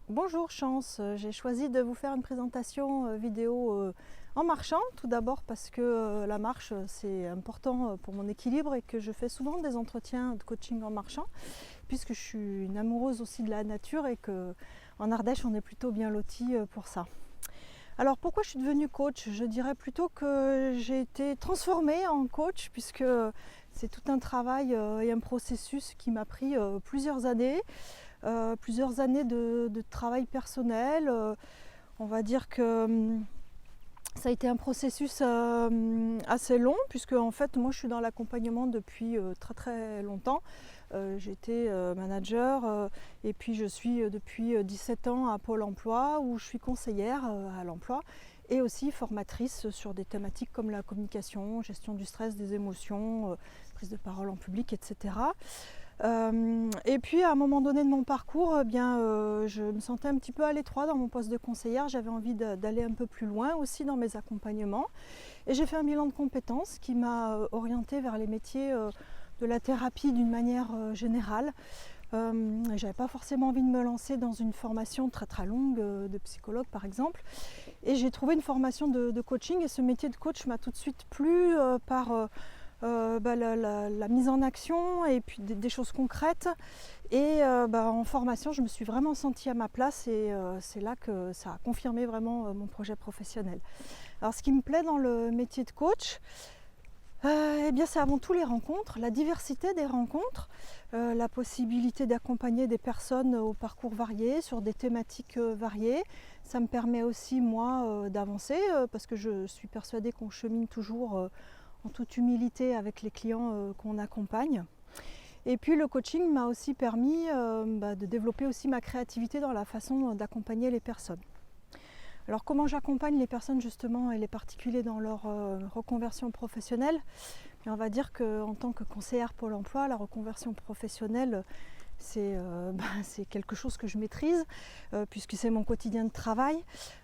Bonjour Chance, j'ai choisi de vous faire une présentation vidéo en marchant, tout d'abord parce que la marche c'est important pour mon équilibre et que je fais souvent des entretiens de coaching en marchant, puisque je suis une amoureuse aussi de la nature et qu'en Ardèche on est plutôt bien lotis pour ça. Alors pourquoi je suis devenue coach? Je dirais plutôt que j'ai été transformée en coach, puisque c'est tout un travail et un processus qui m'a pris plusieurs années de travail personnel. On va dire que ça a été un processus assez long, puisque en fait moi je suis dans l'accompagnement depuis très très longtemps. J'ai été manager et puis je suis depuis 17 ans à Pôle emploi, où je suis conseillère à l'emploi et aussi formatrice sur des thématiques comme la communication, gestion du stress, des émotions, prise de parole en public, etc. Et puis à un moment donné de mon parcours, je me sentais un petit peu à l'étroit dans mon poste de conseillère. J'avais envie d'aller un peu plus loin aussi dans mes accompagnements. Et j'ai fait un bilan de compétences qui m'a orientée vers les métiers de la thérapie d'une manière générale. J'avais pas forcément envie de me lancer dans une formation très très longue de psychologue par exemple. Et j'ai trouvé une formation de coaching, et ce métier de coach m'a tout de suite plu par la mise en action et puis des choses concrètes. Et en formation, je me suis vraiment sentie à ma place, et c'est là que ça a confirmé vraiment mon projet professionnel. Alors ce qui me plaît dans le métier de coach, c'est avant tout les rencontres, la diversité des rencontres, la possibilité d'accompagner des personnes au parcours varié, sur des thématiques variées. Ça me permet aussi, moi, d'avancer, parce que je suis persuadée qu'on chemine toujours en toute humilité avec les clients qu'on accompagne. Et puis le coaching m'a aussi permis de développer aussi ma créativité dans la façon d'accompagner les personnes. Alors comment j'accompagne les personnes justement et les particuliers dans leur reconversion professionnelle? On va dire qu'en tant que conseillère Pôle emploi, la reconversion professionnelle, c'est quelque chose que je maîtrise, puisque c'est mon quotidien de travail.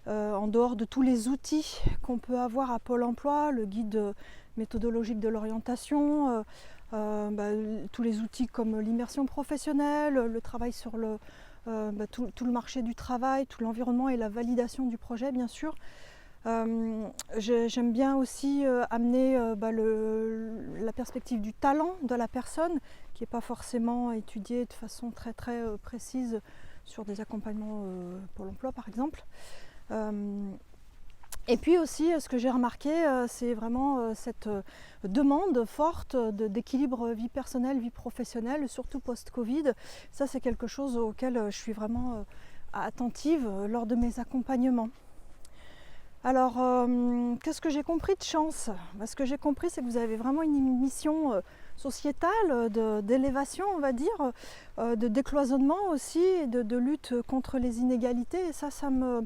En dehors de tous les outils qu'on peut avoir à Pôle emploi, le guide méthodologique de l'orientation, tous les outils comme l'immersion professionnelle, le travail sur tout le marché du travail, tout l'environnement et la validation du projet bien sûr. J'aime bien aussi amener la perspective du talent de la personne, qui n'est pas forcément étudiée de façon très très précise sur des accompagnements Pôle emploi par exemple. Et puis aussi, ce que j'ai remarqué, c'est vraiment cette demande forte d'équilibre vie personnelle, vie professionnelle, surtout post-Covid. Ça, c'est quelque chose auquel je suis vraiment attentive lors de mes accompagnements. Alors, qu'est-ce que j'ai compris de Chance? Ce que j'ai compris, c'est que vous avez vraiment une mission sociétale, d'élévation, on va dire, de décloisonnement aussi, et de lutte contre les inégalités. Et ça me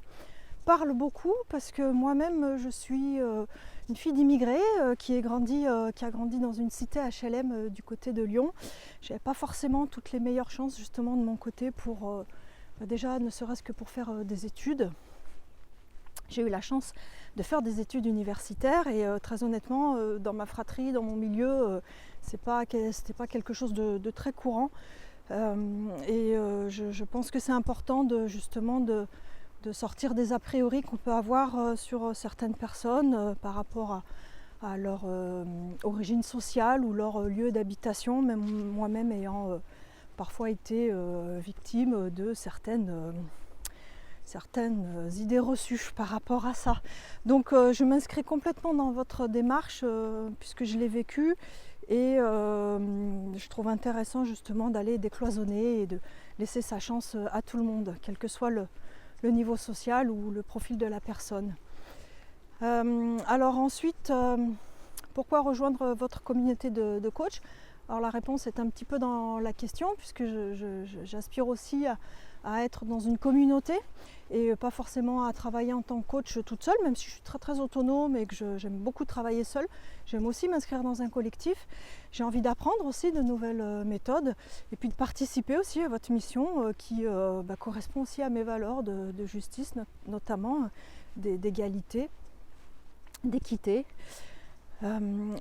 parle beaucoup, parce que moi-même je suis une fille d'immigrés qui a grandi dans une cité HLM du côté de Lyon. J'avais pas forcément toutes les meilleures chances justement de mon côté pour déjà ne serait-ce que pour faire des études. J'ai eu la chance de faire des études universitaires, et très honnêtement dans ma fratrie, dans mon milieu, c'était pas quelque chose de très courant. Je pense que c'est important de sortir des a priori qu'on peut avoir sur certaines personnes par rapport à leur origine sociale ou leur lieu d'habitation, même moi-même ayant parfois été victime de certaines idées reçues par rapport à ça. Donc je m'inscris complètement dans votre démarche puisque je l'ai vécu, et je trouve intéressant justement d'aller décloisonner et de laisser sa chance à tout le monde, quel que soit le niveau social ou le profil de la personne. Alors ensuite, pourquoi rejoindre votre communauté de coach? Alors la réponse est un petit peu dans la question, puisque j'aspire aussi à être dans une communauté et pas forcément à travailler en tant que coach toute seule, même si je suis très très autonome et que j'aime beaucoup travailler seule. J'aime aussi m'inscrire dans un collectif. J'ai envie d'apprendre aussi de nouvelles méthodes, et puis de participer aussi à votre mission qui correspond aussi à mes valeurs de justice notamment, d'égalité, d'équité. Une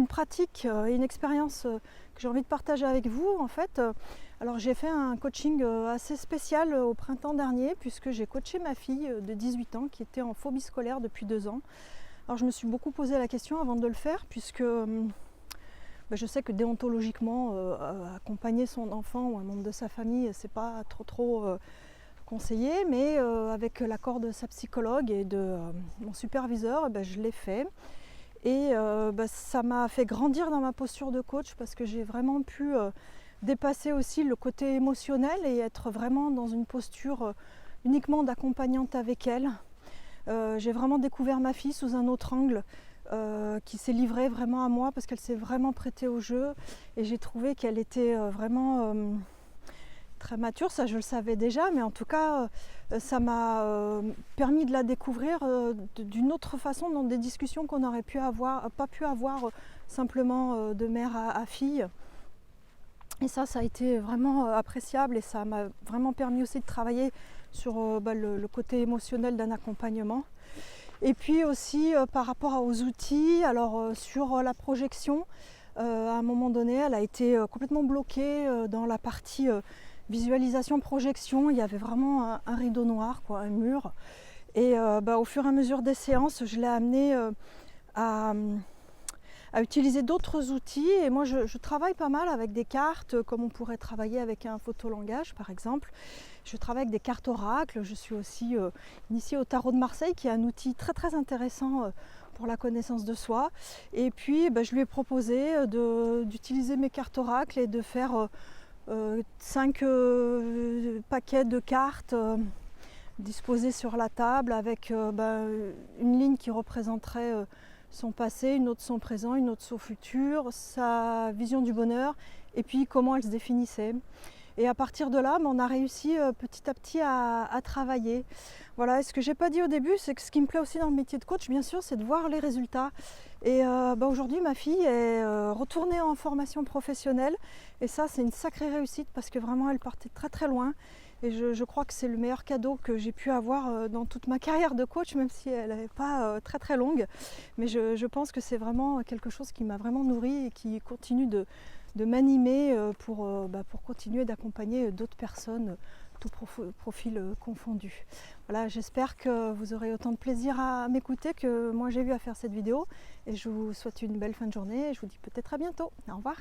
pratique et une expérience que j'ai envie de partager avec vous, en fait, Alors j'ai fait un coaching assez spécial au printemps dernier puisque j'ai coaché ma fille de 18 ans qui était en phobie scolaire depuis 2 ans. Alors je me suis beaucoup posé la question avant de le faire puisque je sais que déontologiquement accompagner son enfant ou un membre de sa famille c'est pas trop conseillé, mais avec l'accord de sa psychologue et de mon superviseur, je l'ai fait. Et ça m'a fait grandir dans ma posture de coach parce que j'ai vraiment pu dépasser aussi le côté émotionnel et être vraiment dans une posture uniquement d'accompagnante avec elle. J'ai vraiment découvert ma fille sous un autre angle qui s'est livrée vraiment à moi parce qu'elle s'est vraiment prêtée au jeu et j'ai trouvé qu'elle était vraiment très mature, ça je le savais déjà, mais en tout cas ça m'a permis de la découvrir d'une autre façon dans des discussions qu'on n'aurait pas pu avoir simplement de mère à fille. Et ça a été vraiment appréciable et ça m'a vraiment permis aussi de travailler sur le côté émotionnel d'un accompagnement. Et puis aussi par rapport aux outils, alors sur la projection, à un moment donné, elle a été complètement bloquée dans la partie visualisation, projection. Il y avait vraiment un rideau noir, un mur. Et au fur et à mesure des séances, je l'ai amenée à utiliser d'autres outils. Et moi, je travaille pas mal avec des cartes, comme on pourrait travailler avec un photolangage, par exemple. Je travaille avec des cartes oracles. Je suis aussi initiée au tarot de Marseille, qui est un outil très très intéressant pour la connaissance de soi. Et puis, je lui ai proposé d'utiliser mes cartes oracles et de faire 5 paquets de cartes disposés sur la table avec une ligne qui représenterait son passé, une autre son présent, une autre son futur, sa vision du bonheur et puis comment elle se définissait. Et à partir de là, on a réussi petit à petit à travailler. Voilà, et ce que j'ai pas dit au début, c'est que ce qui me plaît aussi dans le métier de coach, bien sûr, c'est de voir les résultats. Et aujourd'hui, ma fille est retournée en formation professionnelle. Et ça, c'est une sacrée réussite parce que vraiment, elle partait très très loin. Et je crois que c'est le meilleur cadeau que j'ai pu avoir dans toute ma carrière de coach, même si elle n'est pas très très longue. Mais je pense que c'est vraiment quelque chose qui m'a vraiment nourrie et qui continue de m'animer pour continuer d'accompagner d'autres personnes, tout profil confondu. Voilà, j'espère que vous aurez autant de plaisir à m'écouter que moi j'ai eu à faire cette vidéo. Et je vous souhaite une belle fin de journée et je vous dis peut-être à bientôt. Au revoir.